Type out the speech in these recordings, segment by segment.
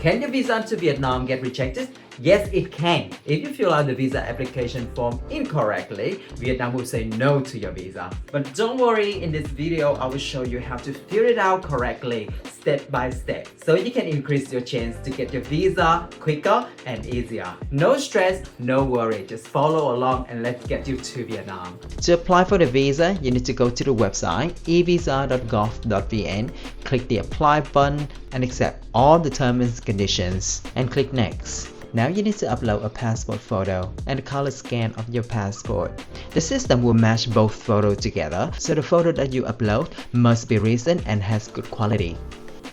Can your visa to Vietnam get rejected? Yes, it can. If you fill out the visa application form incorrectly, Vietnam will say no to your visa. But don't worry, in this video, I will show you how to fill it out correctly, step by step, so you can increase your chance to get your visa quicker and easier. No stress, no worry, just follow along and let's get you to Vietnam. To apply for the visa, you need to go to the website evisa.gov.vn, click the apply button and accept all the terms and conditions and click next. Now you need to upload a passport photo and a color scan of your passport. The system will match both photos together, so the photo that you upload must be recent and has good quality.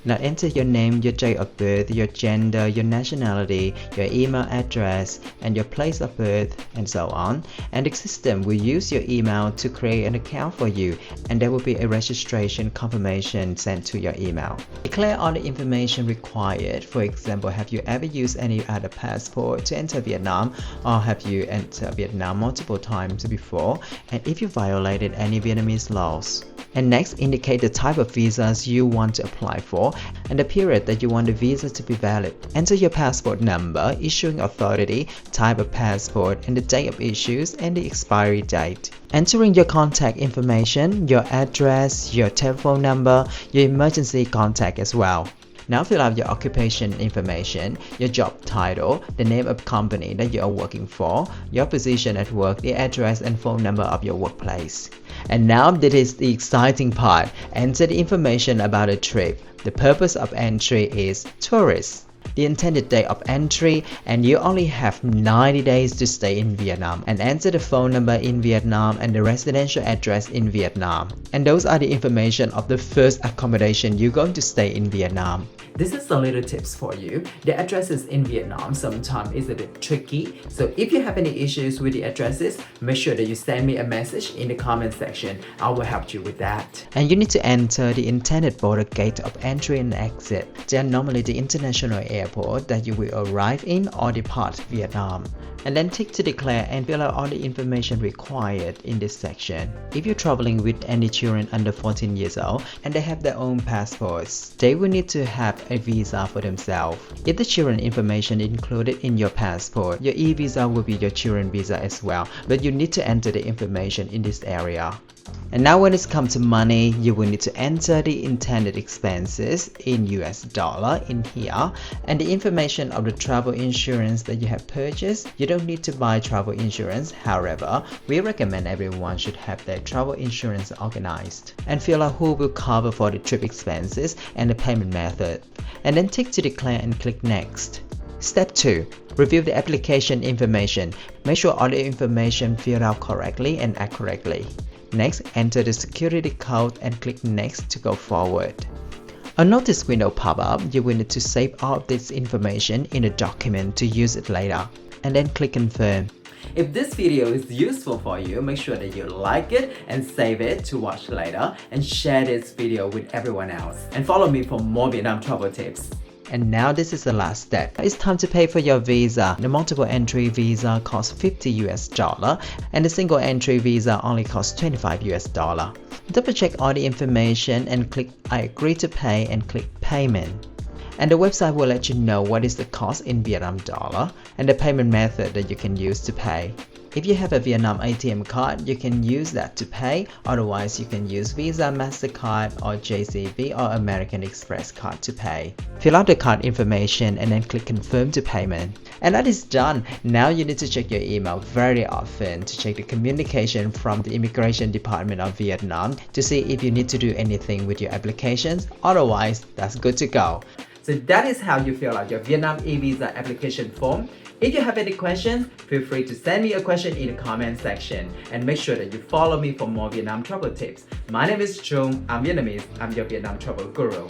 Now enter your name, your date of birth, your gender, your nationality, your email address, and your place of birth, and so on. And the system will use your email to create an account for you, and there will be a registration confirmation sent to your email. Declare all the information required. For example, have you ever used any other passport to enter Vietnam, or have you entered Vietnam multiple times before, and if you violated any Vietnamese laws. And next, indicate the type of visas you want to apply for and the period that you want the visa to be valid. Enter your passport number, issuing authority, type of passport, and the date of issues and the expiry date. Entering your contact information, your address, your telephone number, your emergency contact as well. Now fill out your occupation information, your job title, the name of company that you are working for, your position at work, the address and phone number of your workplace. And now this is the exciting part. Enter the information about the trip. The purpose of entry is tourist. The intended date of entry, and you only have 90 days to stay in Vietnam, and enter the phone number in Vietnam and the residential address in Vietnam. And those are the information of the first accommodation you're going to stay in Vietnam. This is some little tips for you. The addresses in Vietnam sometimes is a bit tricky, so if you have any issues with the addresses, make sure that you send me a message in the comment section. I will help you with that. And you need to enter the intended border gate of entry and exit. They are normally the international airport that you will arrive in or depart Vietnam. And then tick to declare and fill out all the information required in this section. If you're traveling with any children under 14 years old and they have their own passports, they will need to have a visa for themselves. If the children information included in your passport, your e-visa will be your children visa as well, but you need to enter the information in this area. And now when it's come to money, you will need to enter the intended expenses in US dollar in here and the information of the travel insurance that you have purchased. You don't need to buy travel insurance, however, we recommend everyone should have their travel insurance organized. And fill out who will cover for the trip expenses and the payment method. And then tick to declare and click next. Step 2. Review the application information. Make sure all the information filled out correctly and accurately. Next, enter the security code and click next to go forward. A notice window pop up. You will need to save all of this information in a document to use it later, and then click confirm. If this video is useful for you, make sure that you like it and save it to watch later, and share this video with everyone else. And follow me for more Vietnam travel tips. And now this is the last step. It's time to pay for your visa. The multiple entry visa costs $50 US, and the single entry visa only costs $25 US. Double check all the information and click I agree to pay and click payment. And the website will let you know what is the cost in Vietnam dollar and the payment method that you can use to pay. If you have a Vietnam ATM card, you can use that to pay. Otherwise, you can use Visa, MasterCard, or JCB or American Express card to pay. Fill out the card information and then click confirm to payment. And that is done. Now you need to check your email very often to check the communication from the Immigration Department of Vietnam to see if you need to do anything with your applications. Otherwise, that's good to go. So that is how you fill out your Vietnam e-visa application form. If you have any questions, feel free to send me a question in the comment section, and make sure that you follow me for more Vietnam travel tips. My name is Trung, I'm Vietnamese, I'm your Vietnam travel guru.